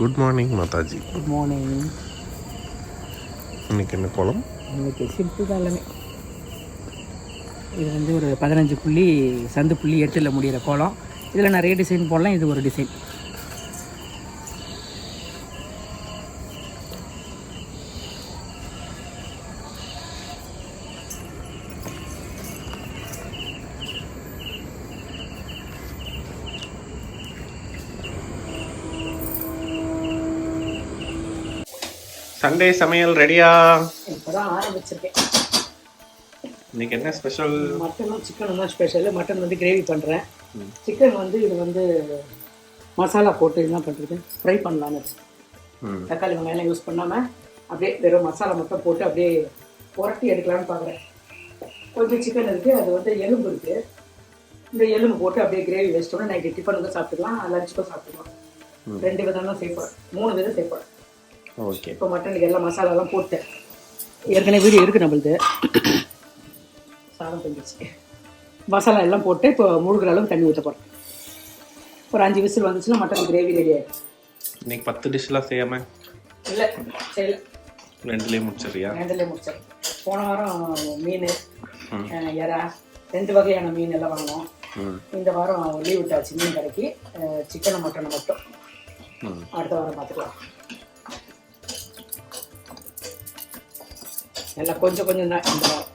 Good morning Mataji. Good morning. இன்னைக்கு என்ன கோலம்? இன்னைக்கு சிம்பிள் தான் எல்லாமே. இது வந்து ஒரு 15 புள்ளி சந்து புள்ளி 8ல் முடிகிற கோலம். இதில் நிறைய டிசைன் போடலாம். இது ஒரு டிசைன். சண்டே சமையல் ரெடியா? இப்போதான் ஆரம்பிச்சிருக்கேன். இன்னைக்கு என்ன ஸ்பெஷல்? மட்டனும் சிக்கனும் தான் ஸ்பெஷல். மட்டன் வந்து கிரேவி பண்ணுறேன். சிக்கன் வந்து இது வந்து மசாலா போட்டு என்ன பண்ணுறது, ஃப்ரை பண்ணலான்னு. தக்காளி வெங்காயம் யூஸ் பண்ணாமல் அப்படியே வெறும் மசாலா மட்டும் போட்டு அப்படியே புரட்டி எடுக்கலான்னு பார்க்குறேன். கொஞ்சம் சிக்கன் இருக்குது, அது வந்து எலும்பு இருக்குது. இந்த எலும்பு போட்டு அப்படியே கிரேவி வச்சிட்டோம்னா நைட்டு டிஃபனுக்கும் சாப்பிட்டுக்கலாம், லஞ்சுக்கும் சாப்பிட்டுக்கலாம். 2 விதம் தான் சேர்ப்பேன், 3 விதம் சேர்ப்பேன். ஓகே. இப்போ மட்டனுக்கு எல்லாம் மசாலாலாம் போட்டேன். ஏற்கனவே வீடியோ இருக்குது நம்மளுது. சாதம் பண்ணிடுச்சு. மசாலா எல்லாம் போட்டு இப்போ முழுகிற அளவுக்கு தண்ணி ஊற்ற போகிறேன். ஒரு 5 விசில் வந்துச்சுன்னா மட்டன் கிரேவி ரெடி ஆகிடும். இன்னைக்கு 10 டிஷ்லாம் செய்யாமல்? இல்லை சரி, 2லேயே முடிச்சிடுறியா? 2லேயே முடிச்சிடும். போன வாரம் மீன், எறா 2 வகையான மீன் எல்லாம் வாங்கினோம். இந்த வாரம் லீவ் விட்டாச்சு மீன் கடைக்கு. சிக்கனை மட்டனை மட்டும் அடுத்த வாரம் பார்த்துக்கலாம். எல்லாம் கொஞ்சம் கொஞ்சம் தான் இந்த வாரம்.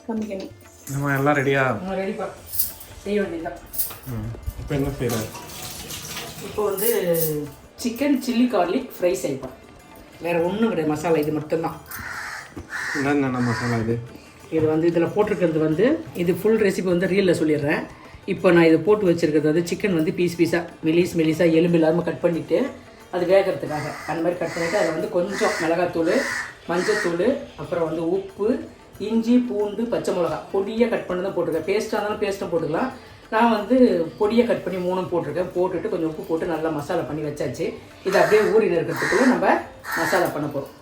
கம்மி கம்மி. நம்ம எல்லாம் ரெடியா? ரெடிப்பா, செய்ய வேண்டியதுதான். இப்போ என்ன செய்யற? இப்போ வந்து சிக்கன் சில்லி கார்லிக் ஃப்ரை செய்வோம். வேறு ஒன்றும் கிடையாது, மசாலா இது மட்டும்தான். என்னென்ன மசாலா இது? இது வந்து இதில் போட்டிருக்கிறது வந்து இது ஃபுல் ரெசிபி வந்து ரீலில் சொல்லிடுறேன். இப்போ நான் இதை போட்டு வச்சுருக்கிறது வந்து சிக்கன் வந்து பீஸாக மெலிசாக எலும்பு இல்லாமல் கட் பண்ணிவிட்டு அது வேகிறதுக்காக அந்த மாதிரி கட் பண்ணிவிட்டு அதை வந்து கொஞ்சம் மிளகாத்தூள், மஞ்சத்தூள், அப்புறம் வந்து உப்பு, இஞ்சி, பூண்டு, பச்சை மிளகா பொடியாக கட் பண்ணி தான் போட்டிருக்கேன். பேஸ்ட்டாக இருந்தாலும் பேஸ்ட்டும் போட்டுக்கலாம். நான் வந்து பொடியாக கட் பண்ணி 3 போட்டிருக்கேன். போட்டுட்டு கொஞ்சம் உப்பு போட்டு நல்லா மசாலா பண்ணி வச்சாச்சு. இதை அப்படியே ஊறி இருக்கிறதுக்குள்ளே நம்ம மசாலா பண்ண போகிறோம்,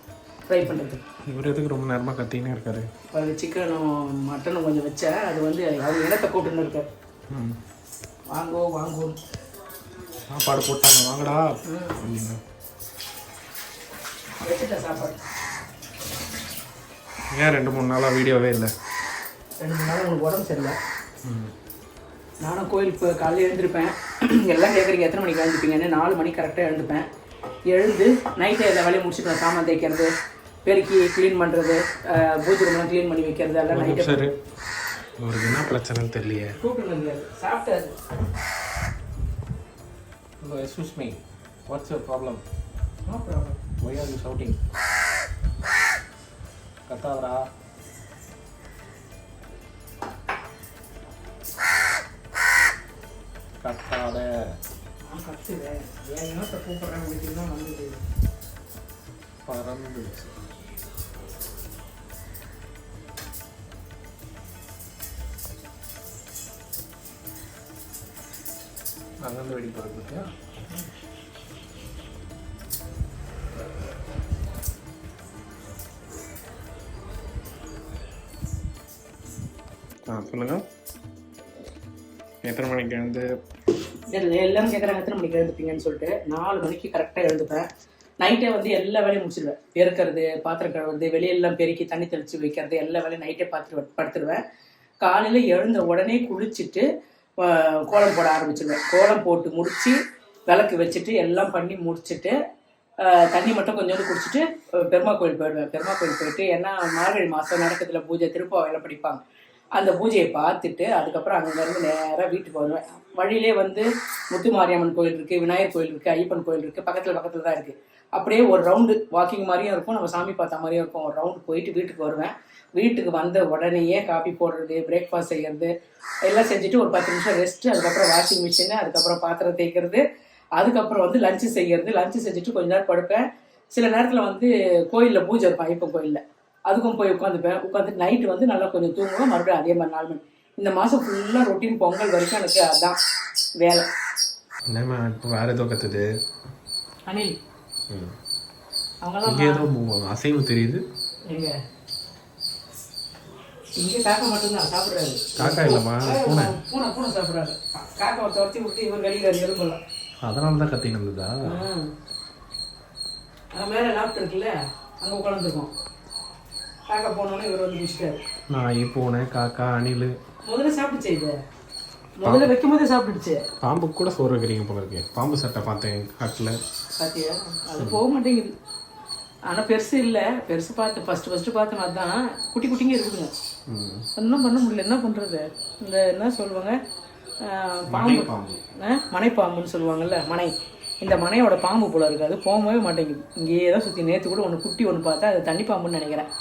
ஃப்ரை பண்ணுறதுக்கு. இவர் எதுக்கு ரொம்ப நேரமாக கத்தினே இருக்காரு? அது சிக்கனும் மட்டனும் கொஞ்சம் வச்சேன். அது வந்து அது இடத்த போட்டுன்னு இருக்காரு. வாங்கோ சாப்பாடு போட்டாங்க, வாங்கடா. வச்சுட்டேன் சாப்பாடு. ஏன் 2-3 நாளாக வீடியோவே இல்லை? 2-3 நாள் உங்களுக்கு உடம்பு சரியில்லை. நானும் கோயில் இப்போ காலையில் எழுந்திருப்பேன். எல்லாம் கேட்குறீங்க எத்தனை மணிக்கு எழுந்துப்பீங்கன்னு. 4 மணிக்கு கரெக்டாக எழுந்துப்பேன். எழுந்து நைட்டை எல்லா வேலையும் முடிச்சுப்பேன். சாமான் தேய்க்கிறது, பெருக்கி க்ளீன் பண்ணுறது, பூஜை ரூம்லாம் க்ளீன் பண்ணி வைக்கிறது எல்லாம் நைட்டு. சரி, அவருக்கு என்ன பிரச்சனைன்னு தெரியலையே. கூப்பிட்டு சாப்பிட்டாரு. Excuse me, what's your problem? No problem. Why are you shouting? கத்தாதரா. கத்தாத. கத்துவேன். ஏன் என்னத்தை கூப்பிட்றேன் அப்படின்னா வந்து பறந்துடுச்சு. அங்கேருந்து வெடி போகிறதுக்கு சொல்லுங்க. எத்தனை மணிக்கு எழுந்து? எல்லாரும் கேட்குறாங்க எத்தனை மணிக்கு எழுந்துப்பீங்கன்னு சொல்லிட்டு. 4 மணிக்கு கரெக்டாக எழுந்துப்பேன். நைட்டே வந்து எல்லா வேலையும் முடிச்சிடுவேன். பெருக்கிறது, பாத்திரம் கழுவுறது, வெளியெல்லாம் பெருக்கி தண்ணி தெளித்து வைக்கிறது, எல்லா வேலையும் நைட்டே படுத்துடுவேன். காலையில் எழுந்த உடனே குளிச்சுட்டு கோலம் போட ஆரம்பிச்சிடுவேன். கோலம் போட்டு முடித்து விளக்கு வச்சுட்டு எல்லாம் பண்ணி முடிச்சுட்டு தண்ணி மட்டும் கொஞ்சோண்டு குடிச்சிட்டு பெருமா கோயில் போயிடுவேன். பெருமா கோயில் போயிட்டு ஏன்னா மார்கழி மாதம் நடக்கிறதுல பூஜை திருப்பாவையில் படிப்பாங்க. அந்த பூஜையை பார்த்துட்டு அதுக்கப்புறம் அங்கேருந்து நேராக வீட்டுக்கு வருவேன். வழியிலே வந்து முத்து மாரியம்மன் கோயில் இருக்குது, விநாயகர் கோயில் இருக்குது, ஐயப்பன் கோயில் இருக்குது, பக்கத்தில் தான் இருக்குது. அப்படியே ஒரு ரவுண்டு வாக்கிங் மாதிரியும் இருக்கும், நம்ம சாமி பார்த்த மாதிரியும் இருக்கும். ஒரு ரவுண்டு போயிட்டு வீட்டுக்கு வருவேன். வீட்டுக்கு வந்த உடனேயே காஃபி போடுறது, பிரேக்ஃபாஸ்ட் செய்கிறது எல்லாம் செஞ்சுட்டு ஒரு 10 நிமிஷம் ரெஸ்ட்டு. அதுக்கப்புறம் வாஷிங் மிஷினு, அதுக்கப்புறம் பாத்திரம் தேய்க்கிறது, அதுக்கப்புறம் வந்து லஞ்சு செய்கிறது. லஞ்சு செஞ்சுட்டு கொஞ்ச நேரம் படுப்பேன். சில நேரத்தில் வந்து கோயிலில் பூஜை இருக்கும், ஐயப்பன் கோயிலில், அதுக்கும் போய் உட்காந்துட்டு நைட்டு வந்து நல்லா கொஞ்சம் தூங்குவோம். மறுபடியும் அதே மாதிரி 4 மணி. இந்த மாதம் ஃபுல்லாக ரொட்டீன் பொங்கல் வரைக்கும் எனக்கு அதுதான் வேலை. என்னம்மா இப்போ வேறு ஏதோ கற்றுது அனில்? அவங்களாம் ஏதோ அசைவம் தெரியுது. எங்க இங்கே காக்கா மட்டும்தான் சாப்பிட்றாரு. காக்கா இல்லைம்மா, பூனை. பூனை சாப்பிட்றாரு. காக்காவை துரத்தி விட்டு இவர் கடிக்காரு எறும்பெல்லாம். அதனால தான் கத்தின்னு இருந்ததா? அங்கே மேலே லாப்ட் இருக்குல்ல, அங்கே உட்காந்துருக்கோம். காக்கா போனோன்னே இவர் வந்து பிடிச்சிட்டாரு. நாய், பூனை, காக்கா, அணில் முதல்ல சாப்பிட்டுச்சு. இது முதல்ல வைக்கும் போதே சாப்பிட்டுடுச்சு. பாம்புக்கு கூட சோறு வைக்கிறீங்க போல இருக்கு. பாம்பு சட்டை பார்த்தேன் காட்டில். பார்த்தியா? அது போக மாட்டேங்குது. ஆனால் பெருசு இல்லை. பெருசு பார்த்து ஃபஸ்ட்டு பார்த்தோம். அதுதான் குட்டி குட்டிங்க இருக்குதுங்க. ஒன்றும் பண்ண முடியல. என்ன பண்ணுறது? இந்த என்ன சொல்லுவாங்க, பாம்பு, மனைப்பாம்புன்னு சொல்லுவாங்கல்ல, மனை. இந்த மனையோட பாம்பு போல இருக்குது. அது போகவே மாட்டேங்குது. இங்கேயே தான் சுற்றி. நேற்று கூட ஒன்று குட்டி ஒன்று பார்த்தா அது தண்ணி பாம்புன்னு நினைக்கிறேன்.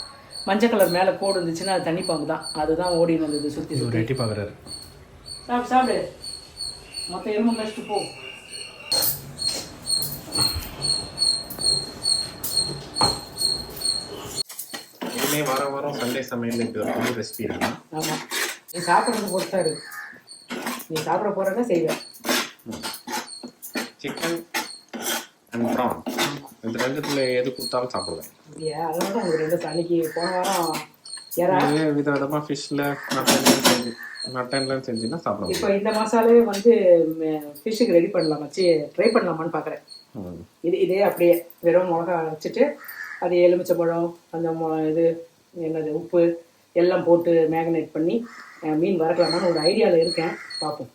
மஞ்சள் கலர் மேலே கோடு இருந்துச்சுன்னா அது தண்ணி பாம்பு தான். அதுதான் ஓடி இருந்தது சுற்றி சுற்றி. ரெட்டி பார்க்குறாரு. சாப்பிடு சாப்பிடு. மொத்த எலும்பு கழிச்சிட்டு போ. இனிமே வாரம் சண்டே சமையல் ஒரு ரெசிபி இருக்கு. ஆமாம், நீ சாப்பிட்றது பொறுத்தா இருக்கு. நீ சாப்பிட போகிறதா செய்வேன். சிக்கன் அண்ட் ப்ரான் இந்த ரெண்டுத்துல எது கொடுத்தாலும் சாப்பிடுவேன். இல்லையா? அதனால தான் உங்களுக்கு ரெண்டு அன்னைக்கு போன வாரம் யாரா விதவிதமாக ஃபிஷ்ஷில் மட்டன்லாம் செஞ்சுன்னா சாப்பிடுவோம். இப்போ இந்த மசாலாவே வந்து ஃபிஷ்ஷுக்கு ரெடி பண்ணலாம், வச்சு ட்ரை பண்ணலாமான்னு பார்க்குறேன். இதே அப்படியே வெறும் மிளகா அரைச்சிட்டு அது எலுமிச்சம்பழம், அந்த இது என்னது உப்பு எல்லாம் போட்டு மேக்னேட் பண்ணி மீன் வறுக்கலாமான்னு ஒரு ஐடியாவில் இருக்கேன். பார்ப்போம்.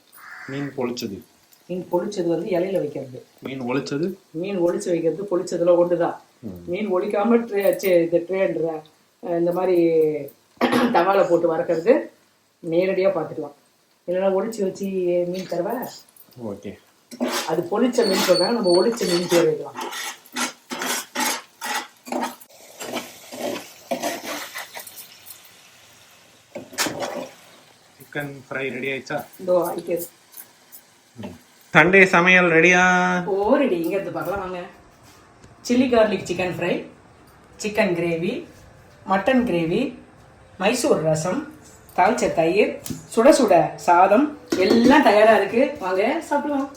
மீன் பொளிச்சது. மீன் பொளிச்சது வந்து இலையில வைக்கிறது. மீன் ஒளிச்சது. மீன் ஒளிச்சு வைக்கிறது பொளிச்சதுல ஒன்று தான். மீன் ஒழிக்காம ட்ரேன்ற இந்த மாதிரி தவாலை போட்டு வறுக்கிறது நேரடியாக பார்த்துக்கலாம். இல்லைன்னா ஒளிச்சு வச்சு மீன் தருவா. ஓகே, அது பொளிச்ச மீன் சொல்றாங்க. நம்ம ஒளிச்ச மீன் பேர் வைக்கலாம். சிக்கன் ஃப்ரை ரெடி ஆயிடுச்சா? இதோ ஆயிடுச்சு. சண்டே சமையல் ரெடியா? ஓ ரெடி. இங்கே எடுத்து பார்க்கலாம் வாங்க. Chilli garlic chicken fry, chicken gravy, mutton gravy, Mysore ரசம், தாளிச்ச தயிர், சுட சுட சாதம் எல்லாம் தயாராக இருக்குது. வாங்க சாப்பிடலாம்.